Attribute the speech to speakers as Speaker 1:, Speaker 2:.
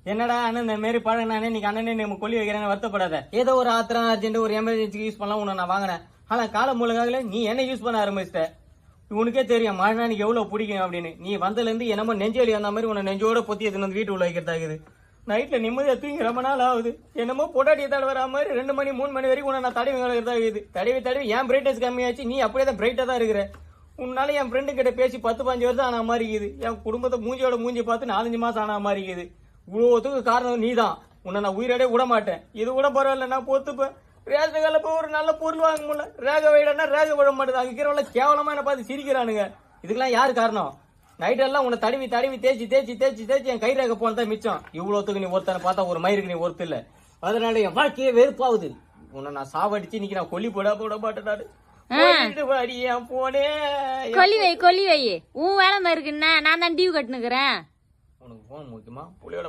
Speaker 1: என்னடா அண்ணன் இந்த மாரி பழகினானே இன்னைக்கு அண்ணனே நம்ம கொல்லி வைக்கிறேன்னு வருத்தப்படாத. ஏதோ ஒரு ஆத்திரம் அர்ஜென்ட் ஒரு எமர்ஜென்சிக்கு யூஸ் பண்ணலாம் உன்னை நான் வாங்கினேன். ஆனா காலம் மூலகாகல நீ என்ன யூஸ் பண்ண ஆரம்பிச்சிட்ட. உனக்கே தெரியும் மழை எனக்கு எவ்வளவு பிடிக்கும் அப்படின்னு. நீ வந்ததுல இருந்து என்னமோ நெஞ்சொலி வந்த மாதிரி உன்னை நெஞ்சோட பொத்தி எடுத்து வந்து வீட்டு உள்ள வைக்கிறதாகுது. நைட்ல நிம்மதியா தூங்கி ரொம்ப நாள் ஆகுது. என்னமோ பொட்டாட்டியை தடவை வர மாதிரி 2 மணி 3 மணி வரைக்கும் உன்னை நான் தடவி வைக்கிறதாகுது. தடவி என் பிரைட்னஸ் கம்மியாச்சு, நீ அப்படியே தான் பிரைட்டா தான் இருக்கிற. உன்னால என் ஃப்ரெண்டு கிட்ட பேசி 10-15 வருஷம் ஆன மாதிரி இருக்குது. என் குடும்பத்தை மூஞ்சியோட மூஞ்சி பார்த்து 4-5 மாசம் ஆன மாதிரி இருக்குது. இவ்வளவுத்துக்கு காரணம் நீ தான். உன்னை நான் உயிரோட விட மாட்டேன். இது கூட பரவாயில்ல, நான் பொத்துப்பேன். ரேஷன் கடையில போய் ஒரு நல்ல பொருள் வாங்க முடியல. ரேக வைடனா ரேக விட மாட்டேது. அங்க இருக்கிறவங்கள கேவலமா என்ன பார்த்து சிரிக்கிறானுங்க. இதுக்கெல்லாம் யாரு காரணம்? நைட் எல்லாம் உன்னை தடவி தேய்ச்சி என் கை ரேக போனதான் மிச்சம். இவ்வளவுத்துக்கு நீ ஒருத்தனை பார்த்தா ஒரு மயிருக்கு நீ ஒருத்தர் இல்ல. அதனால என் வாழ்க்கையே வெறுப்பாகுது. உன்னை நான் சாவடிச்சு இன்னைக்கு நான் கொல்லி போட மாட்டேன்.
Speaker 2: கொல்லி வை உன் வேலை இருக்குன்னா நான் தான் டியூ கட்டுனுக்குறேன்.
Speaker 1: உனக்கு போன் முக்கியமா புள்ளியோட